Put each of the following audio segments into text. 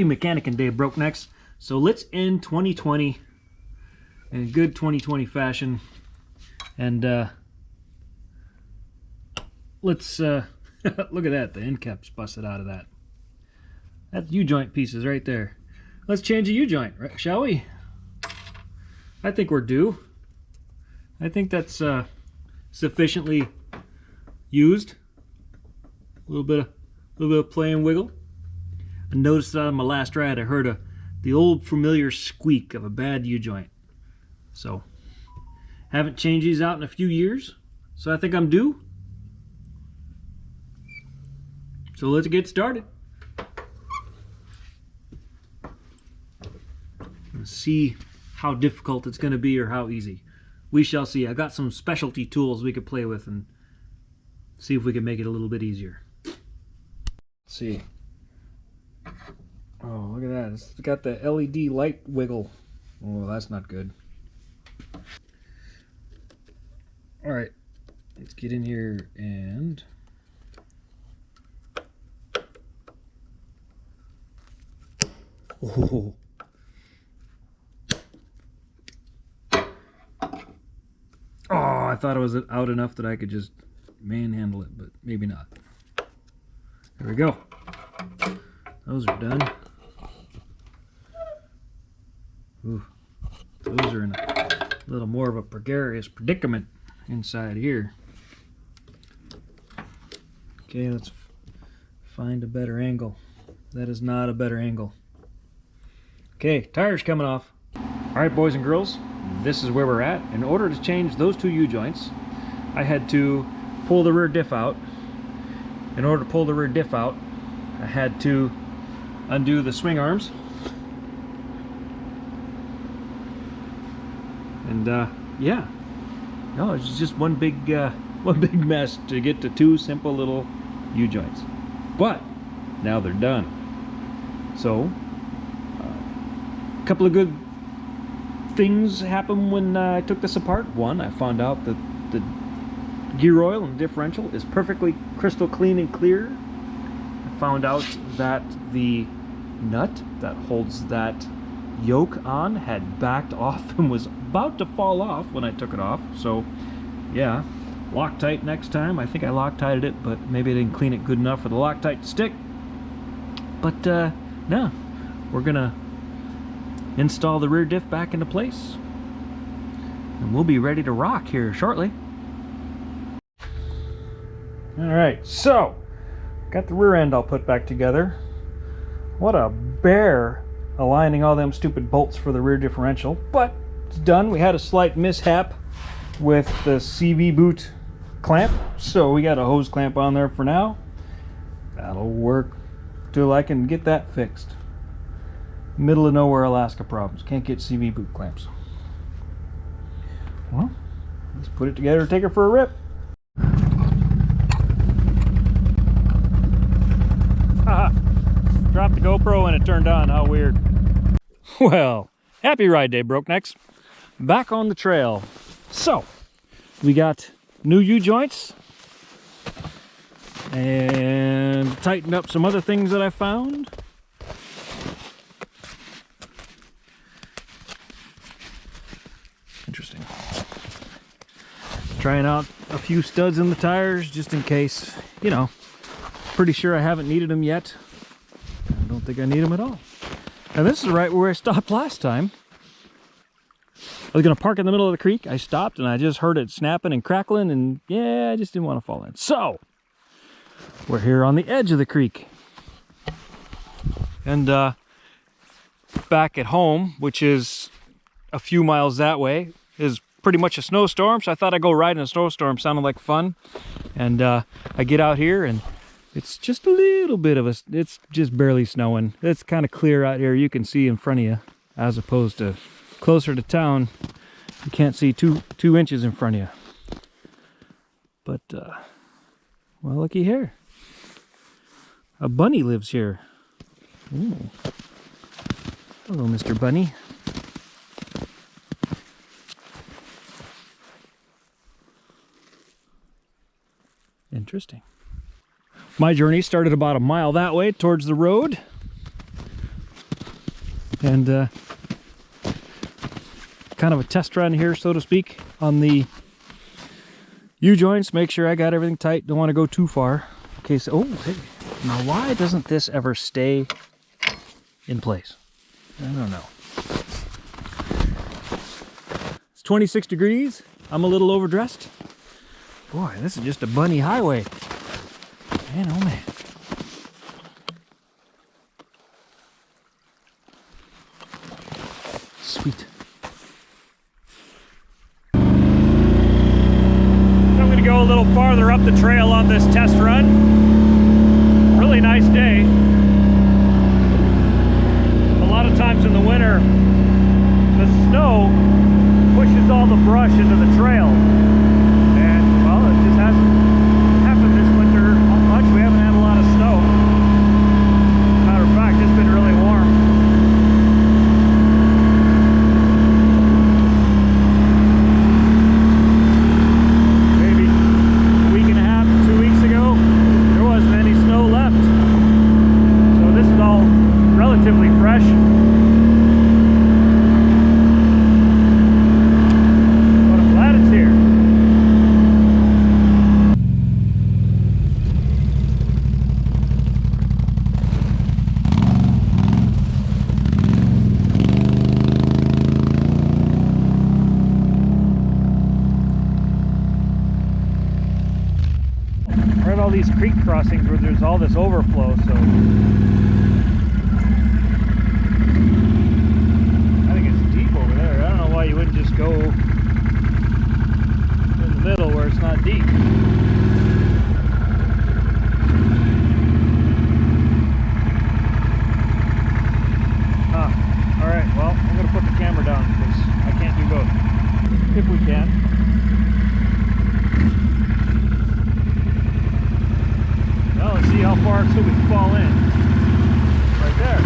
mechanicking day, Broknex. So let's end 2020 in good 2020 fashion, and let's look at that. The end cap's busted out of that. That's U-joint pieces right there. Let's change a U-joint, right, shall we? I think we're due. I think that's sufficiently used. A little bit of play and wiggle. I noticed that on my last ride I heard the old familiar squeak of a bad U-joint. So, haven't changed these out in a few years, so I think I'm due. So let's get started. Let's see how difficult it's going to be or how easy. We shall see. I got some specialty tools we could play with and see if we can make it a little bit easier. Let's see. Oh, look at that. It's got the LED light wiggle. Oh, that's not good. Alright, let's get in here and oh. Oh, I thought it was out enough that I could just manhandle it, but maybe not. There we go. Those are done. Ooh, those are in a little more of a precarious predicament inside here. Okay, let's find a better angle. That is not a better angle. Okay, tires coming off. Alright, boys and girls, this is where we're at. In order to change those two U-joints, I had to pull the rear diff out. In order to pull the rear diff out, I had to undo the swing arms. And yeah, no, it's just one big mess to get to two simple little U-joints. But now they're done. So a couple of good things happened when I took this apart. One, I found out that the gear oil and differential is perfectly crystal clean and clear. I found out that the nut that holds that yoke on had backed off and was about to fall off when I took it off. So yeah, Loctite next time. I think I Loctited it, but maybe I didn't clean it good enough for the Loctite to stick. But no, we're gonna install the rear diff back into place and we'll be ready to rock here shortly. Alright, so got the rear end all put back together. What a bear aligning all them stupid bolts for the rear differential, but it's done. We had a slight mishap with the CV boot clamp, so we got a hose clamp on there for now. That'll work till I can get that fixed. Middle of nowhere Alaska problems. Can't get CV boot clamps. Well, let's put it together and take it for a rip. Haha. Dropped the GoPro and it turned on. How weird. Well, happy ride day, Broknex. Back on the trail. So, we got new U-joints and tightened up some other things that I found. Interesting. Trying out a few studs in the tires just in case, you know. Pretty sure I haven't needed them yet. I don't think I need them at all. And this is right where I stopped last time. I was gonna park in the middle of the creek. I stopped and I just heard it snapping and crackling, and yeah, I just didn't want to fall in. So we're here on the edge of the creek. And back at home, which is a few miles that way, is pretty much a snowstorm. So I thought I'd go ride in a snowstorm. Sounded like fun. And I get out here and it's just a little bit of it's just barely snowing. It's kind of clear out here. You can see in front of you, as opposed to closer to town, you can't see two inches in front of you. But well, looky here. A bunny lives here. Ooh. Hello, Mr. Bunny. Interesting. My journey started about a mile that way towards the road. and kind of a test run here, so to speak, on the U-joints. Make sure I got everything tight. Don't want to go too far. Okay, so, oh, hey. Now why doesn't this ever stay in place? I don't know. It's 26 degrees. I'm a little overdressed. Boy, this is just a bunny highway. Man, oh man. Sweet. I'm going to go a little farther up the trail on this test run. Really nice day. A lot of times in the winter, the snow pushes all the brush into the trail. And, well, it just hasn't happened this winter much. We haven't had a lot of snow. Matter of fact, it's been really warm. Maybe a week and a half to 2 weeks ago, there wasn't any snow left. So this is all relatively fresh. All these creek crossings where there's all this overflow, so I think it's deep over there. I don't know why you wouldn't just go in the middle where it's not deep. Alright, well, I'm going to put the camera down because I can't do both. If we can. Let's see how far until we fall in. Right there.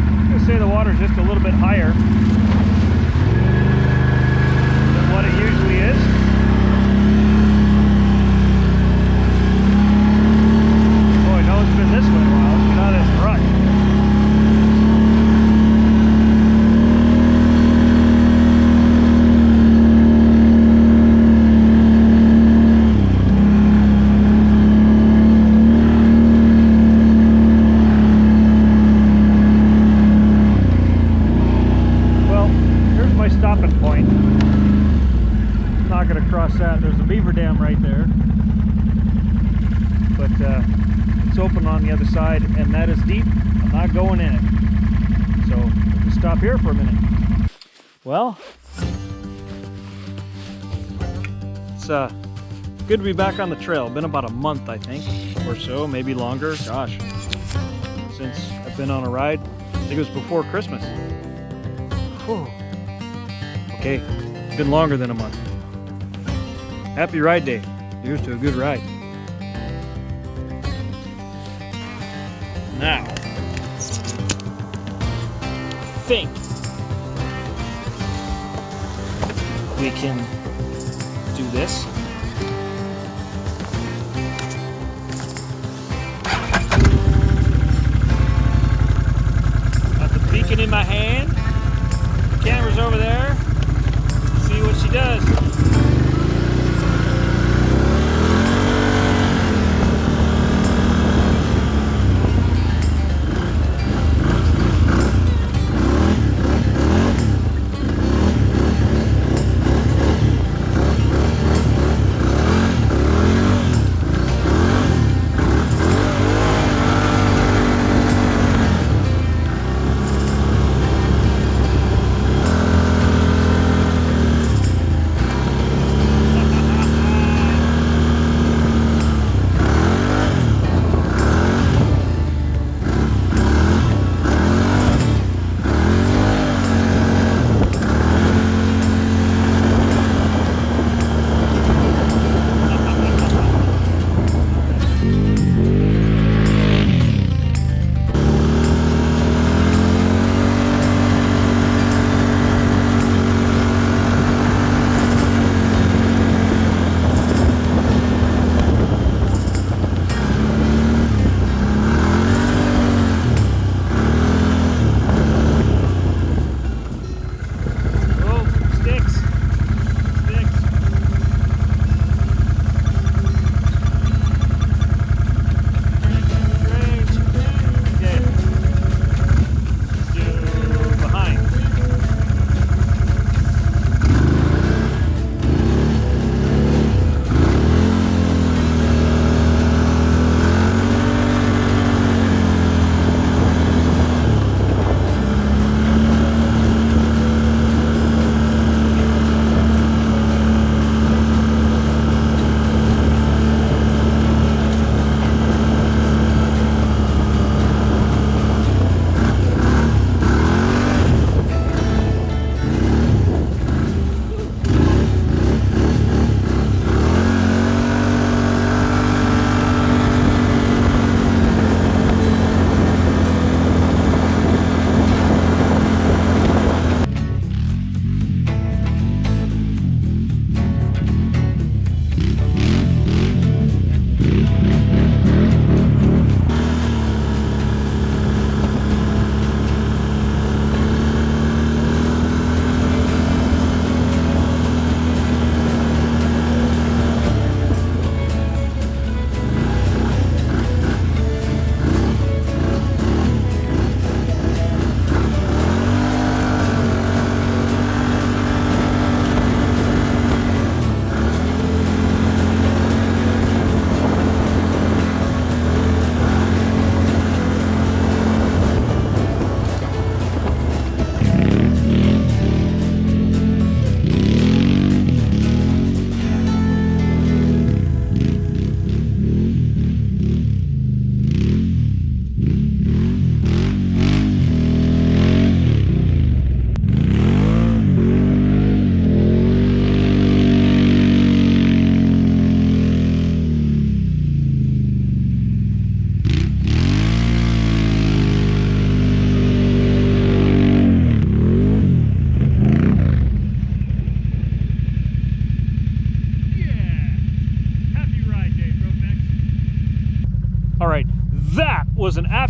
I'm going to say the water's just a little bit higher. That there's a beaver dam right there, but it's open on the other side, and that is deep. I'm not going in it, so we'll just stop here for a minute. Well, it's good to be back on the trail. Been about a month, I think, or so, maybe longer. Gosh, since I've been on a ride. I think it was before Christmas. Whew. Okay, been longer than a month. Happy ride day. Here's to a good ride. Now, I think we can do this. Got the beacon in my hand. The camera's over there. See what she does.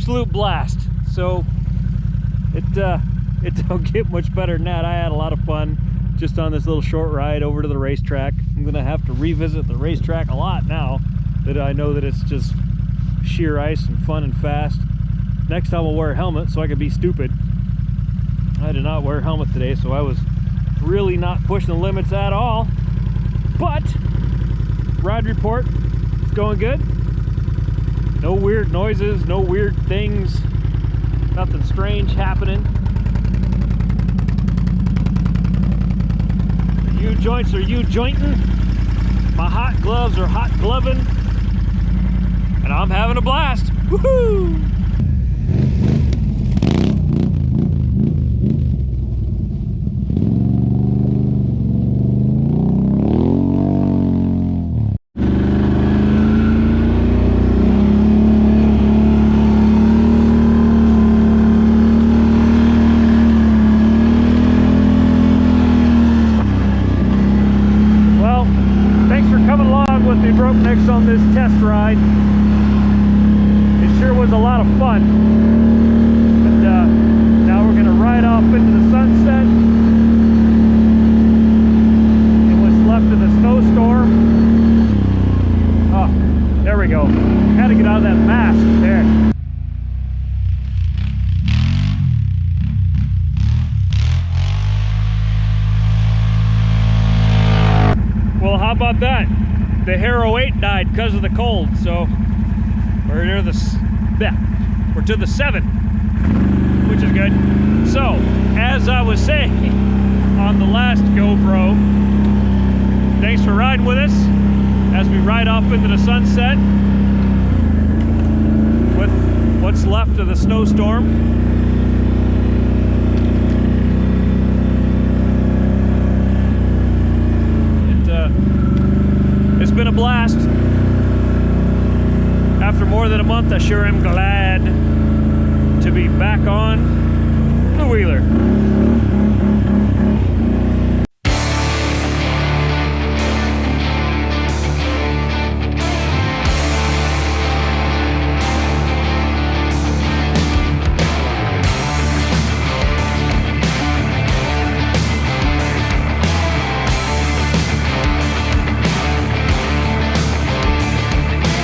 absolute blast. So it don't get much better than that. I had a lot of fun just on this little short ride over to the racetrack. I'm gonna have to revisit the racetrack a lot now that I know that it's just sheer ice and fun and fast. Next time I'll wear a helmet so I can be stupid. I did not wear a helmet today, so I was really not pushing the limits at all. But ride report, it's going good. No weird noises, no weird things, nothing strange happening. The U-joints are U-jointing. My hot gloves are hot gloving. And I'm having a blast. Woohoo! With me Broknex on this test ride. It sure was a lot of fun. But now we're gonna ride off into the sunset and what's left of the snowstorm. Oh, there we go. Had to get out of that mask there. Well, how about that? The Hero 8 died because of the cold, so we're to the 7, which is good. So, as I was saying on the last GoPro, thanks for riding with us as we ride off into the sunset with what's left of the snowstorm. It's been a blast. After more than a month, I sure am glad to be back on the wheeler.